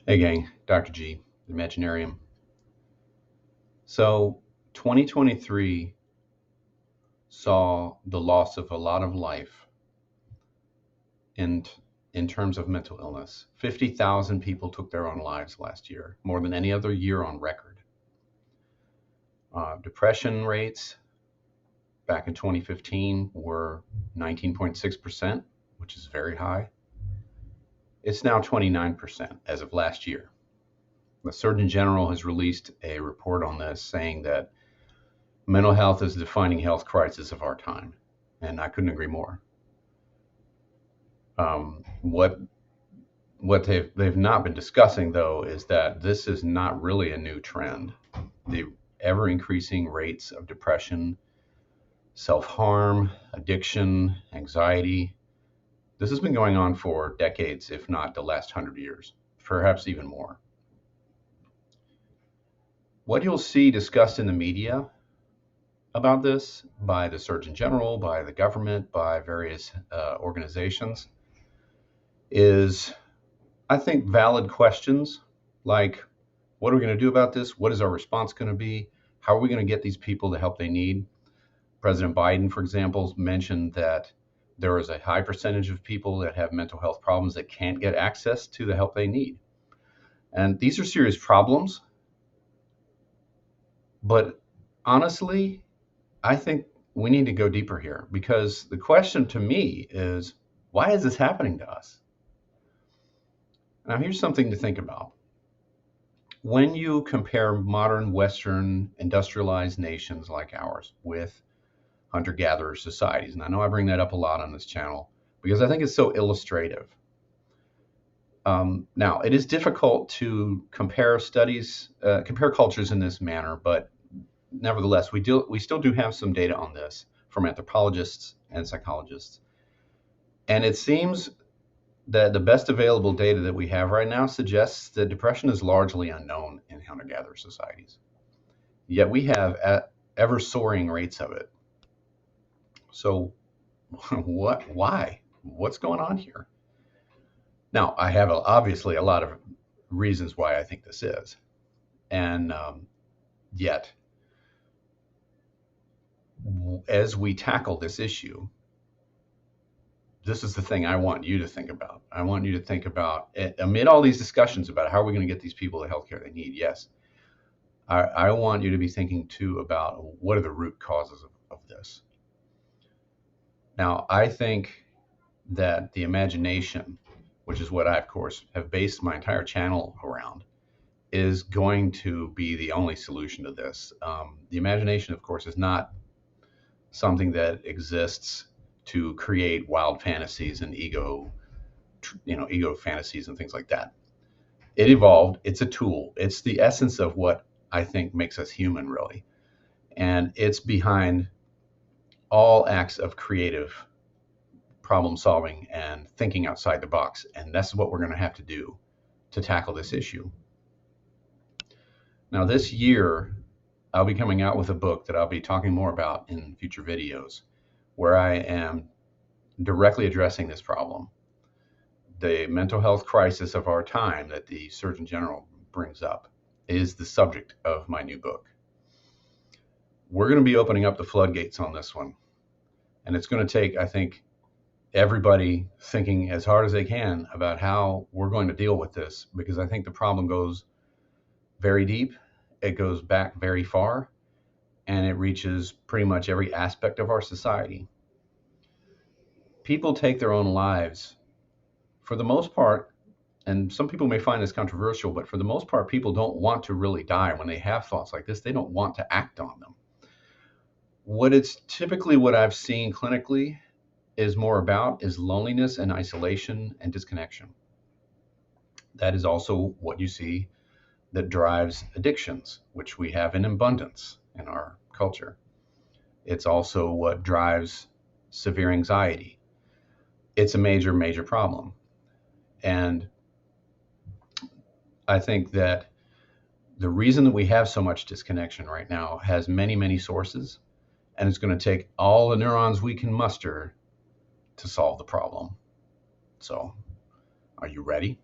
Hey gang, Dr. G, the Imaginarium. So 2023 saw the loss of a lot of life in in terms of mental illness. 50,000 people took their own lives last year, more than any other year on record. Depression rates back in 2015 were 19.6%, which is very high. It's now 29% as of last year. The Surgeon General has released a report on this saying that mental health is the defining health crisis of our time, and I couldn't agree more. What they've not been discussing though is that this is not really a new trend. The ever increasing rates of depression, self-harm, addiction, anxiety. This has been going on for decades, if not the last 100 years, perhaps even more. What you'll see discussed in the media about this by the Surgeon General, by the government, by various organizations is, I think, valid questions like, what are we going to do about this? What is our response going to be? How are we going to get these people the help they need? President Biden, for example, mentioned that there is a high percentage of people that have mental health problems that can't get access to the help they need. And these are serious problems. But honestly, I think we need to go deeper here, because the question to me is, why is this happening to us? Now, here's something to think about. When you compare modern Western industrialized nations like ours with hunter-gatherer societies, and I know I bring that up a lot on this channel because I think it's so illustrative. Now, it is difficult to compare cultures in this manner, but nevertheless, we still do have some data on this from anthropologists and psychologists. And it seems that the best available data that we have right now suggests that depression is largely unknown in hunter-gatherer societies. Yet we have ever soaring rates of it. So why? What's going on here? Now, I have obviously a lot of reasons why I think this is. And yet, as we tackle this issue, this is the thing I want you to think about. I want you to think about, amid all these discussions about how are we going to get these people the healthcare they need, yes, I want you to be thinking too about what are the root causes of this. Now, I think that the imagination, which is what I, of course, have based my entire channel around, is going to be the only solution to this. The imagination, of course, is not something that exists to create wild fantasies and ego fantasies and things like that. It evolved. It's a tool. It's the essence of what I think makes us human, really. And it's behind all acts of creative problem solving and thinking outside the box. And that's what we're going to have to do to tackle this issue. Now, this year, I'll be coming out with a book that I'll be talking more about in future videos, where I am directly addressing this problem. The mental health crisis of our time that the Surgeon General brings up is the subject of my new book. We're going to be opening up the floodgates on this one. And it's going to take, I think, everybody thinking as hard as they can about how we're going to deal with this, because I think the problem goes very deep. It goes back very far, and it reaches pretty much every aspect of our society. People take their own lives for the most part, and some people may find this controversial, but for the most part, people don't want to really die. When they have thoughts like this, they don't want to act on them. What I've seen clinically is more about is loneliness and isolation and disconnection. That is also what you see that drives addictions, which we have in abundance in our culture. It's also what drives severe anxiety. It's a major, major problem. And I think that the reason that we have so much disconnection right now has many, many sources, and it's going to take all the neurons we can muster to solve the problem. So, are you ready?